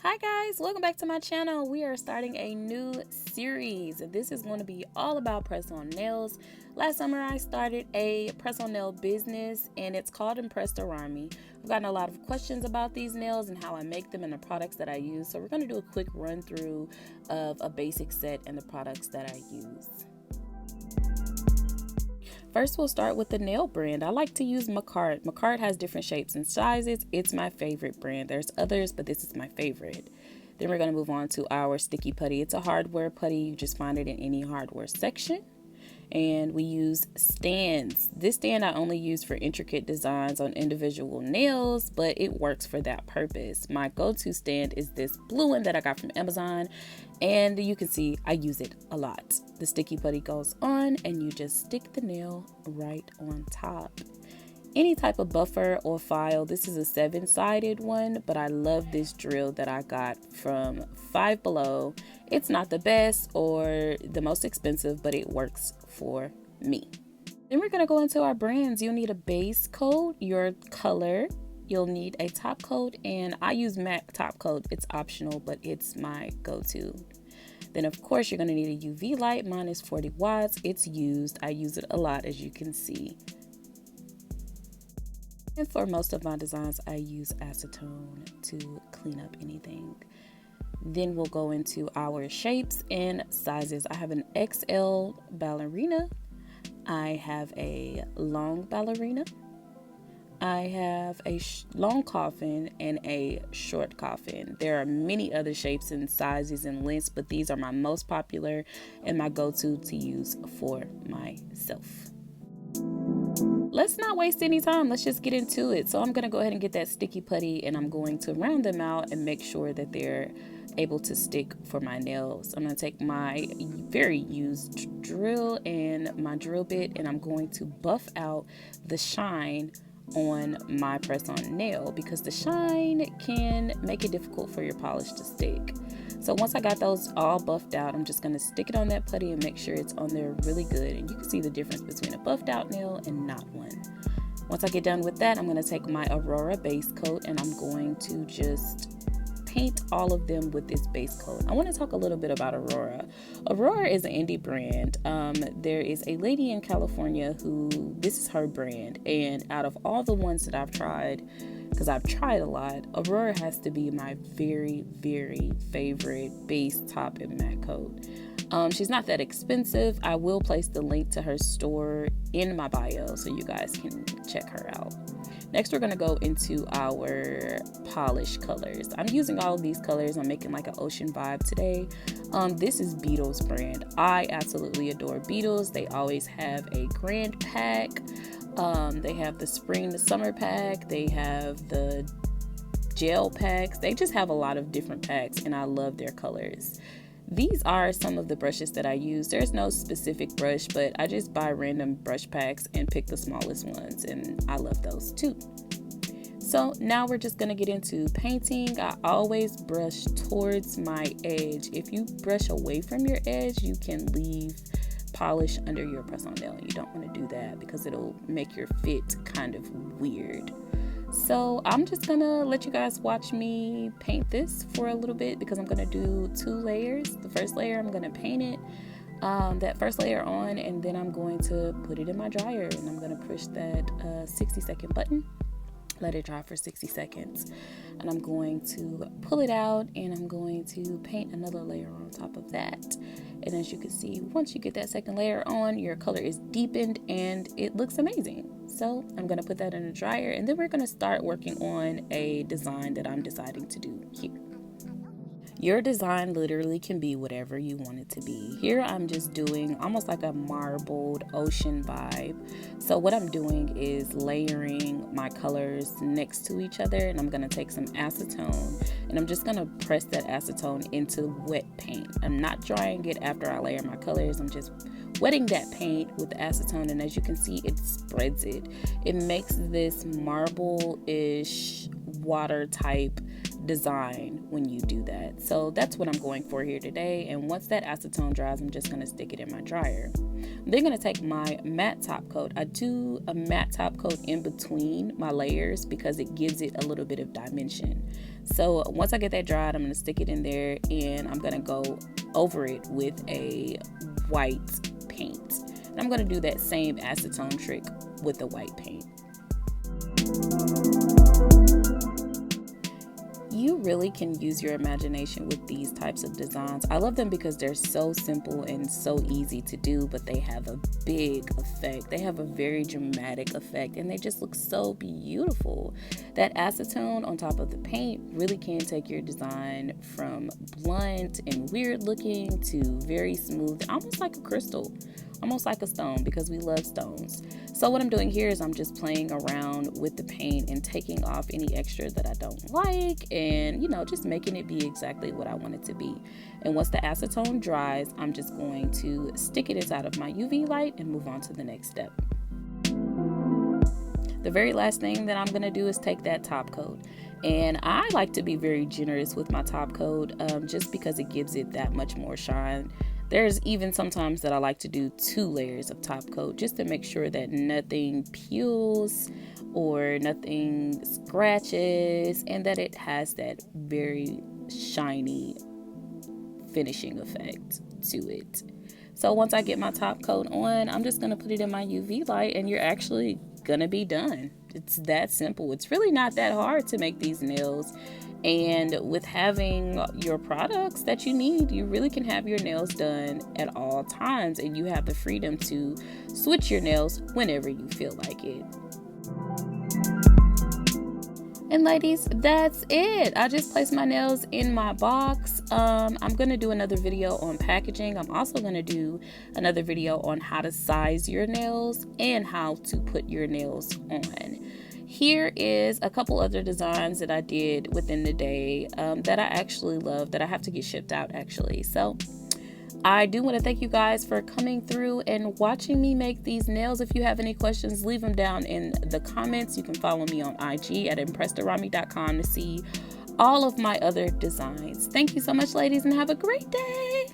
Hi guys, welcome back to my channel. We are starting a new series. This is going to be all about press-on nails. Last summer I started a press-on nail business and it's called IMPRESSEDARAMI. I've gotten a lot of questions about these nails and how I make them and the products that I use. So we're going to do a quick run through of a basic set and the products that I use. First, we'll start with the nail brand. I like to use Macart. Macart has different shapes and sizes. It's my favorite brand. There's others, but this is my favorite. Then we're going to move on to our sticky putty. It's a hardware putty. You just find it in any hardware section. And we use stands. This stand I only use for intricate designs on individual nails, but it works for that purpose. My go-to stand is this blue one that I got from Amazon, and you can see I use it a lot. The sticky putty goes on and you just stick the nail right on top. Any type of buffer or file. This is a 7-sided one, but I love this drill that I got from Five Below. It's not the best or the most expensive, but it works for me. Then we're gonna go into our brands. You'll need a base coat, your color. You'll need a top coat, and I use matte top coat. It's optional, but it's my go-to. Then of course you're gonna need a UV light. Mine is 40 watts. It's used. I use it a lot, as you can see. And for most of my designs, I use acetone to clean up anything. Then we'll go into our shapes and sizes. I have an XL ballerina. I have a long ballerina. I have a long coffin and a short coffin. There are many other shapes and sizes and lengths, but these are my most popular and my go-to to use for myself. Let's not waste any time. Let's just get into it. So I'm going to go ahead and get that sticky putty and I'm going to round them out and make sure that they're able to stick for my nails. I'm going to take my very used drill and my drill bit and I'm going to buff out the shine on my press-on nail because the shine can make it difficult for your polish to stick. So once I got those all buffed out, I'm just going to stick it on that putty and make sure it's on there really good. And you can see the difference between a buffed out nail and not one. Once I get done with that, I'm going to take my Aurora base coat and I'm going to just paint all of them with this base coat. I want to talk a little bit about Aurora. Aurora is an indie brand. There is a lady in California who, this is her brand. And out of all the ones that I've tried, because I've tried a lot, Aurora has to be my very, very favorite base, top, and matte coat. She's not that expensive. I will place the link to her store in my bio so you guys can check her out. Next, we're going to go into our polish colors. I'm using all of these colors. I'm making like an ocean vibe today. This is Beetles brand. I absolutely adore Beetles. They always have a grand pack. They have the spring to summer pack. They have the gel packs. They just have a lot of different packs and I love their colors. These are some of the brushes that I use. There's no specific brush, but I just buy random brush packs and pick the smallest ones, and I love those too. So now we're just gonna get into painting. I always brush towards my edge. If you brush away from your edge, you can leave polish under your press-on nail. You don't want to do that because it'll make your fit kind of weird. So I'm just gonna let you guys watch me paint this for a little bit because I'm gonna do 2 layers. The first layer, I'm gonna paint it, that first layer on, and then I'm going to put it in my dryer and I'm gonna push that 60-second button, let it dry for 60 seconds. And I'm going to pull it out and I'm going to paint another layer on top of that. And as you can see, once you get that second layer on, your color is deepened and it looks amazing. So I'm going to put that in the dryer and then we're going to start working on a design that I'm deciding to do here. Your design literally can be whatever you want it to be. Here I'm just doing almost like a marbled ocean vibe. So what I'm doing is layering my colors next to each other and I'm going to take some acetone and I'm just going to press that acetone into wet paint. I'm not drying it after I layer my colors. I'm just wetting that paint with the acetone and as you can see, it spreads it. It makes this marble-ish water type design when you do that. So that's what I'm going for here today. And once that acetone dries, I'm just going to stick it in my dryer. I'm then going to take my matte top coat. I do a matte top coat in between my layers because it gives it a little bit of dimension. So once I get that dried, I'm going to stick it in there and I'm going to go over it with a white paint. And I'm going to do that same acetone trick with the white paint. You really can use your imagination with these types of designs. I love them because they're so simple and so easy to do, but they have a big effect. They have a very dramatic effect and they just look so beautiful. That acetone on top of the paint really can take your design from blunt and weird looking to very smooth, almost like a crystal, almost like a stone, because we love stones. So what I'm doing here is I'm just playing around with the paint and taking off any extra that I don't like and, you know, just making it be exactly what I want it to be. And once the acetone dries, I'm just going to stick it inside of my UV light and move on to the next step. The very last thing that I'm going to do is take that top coat. And I like to be very generous with my top coat just because it gives it that much more shine. There's even sometimes that I like to do 2 layers of top coat just to make sure that nothing peels or nothing scratches and that it has that very shiny finishing effect to it. So once I get my top coat on, I'm just going to put it in my UV light and you're actually going to be done. It's that simple. It's really not that hard to make these nails. And with having your products that you need, you really can have your nails done at all times and you have the freedom to switch your nails whenever you feel like it. And ladies, that's it. I just placed my nails in my box. I'm going to do another video on packaging. I'm also going to do another video on how to size your nails and how to put your nails on. Here is a couple other designs that I did within the day that I actually love, that I have to get shipped out actually. So I do want to thank you guys for coming through and watching me make these nails. If you have any questions, leave them down in the comments. You can follow me on IG at IMPRESSEDARAMI.com to see all of my other designs. Thank you so much, ladies, and have a great day.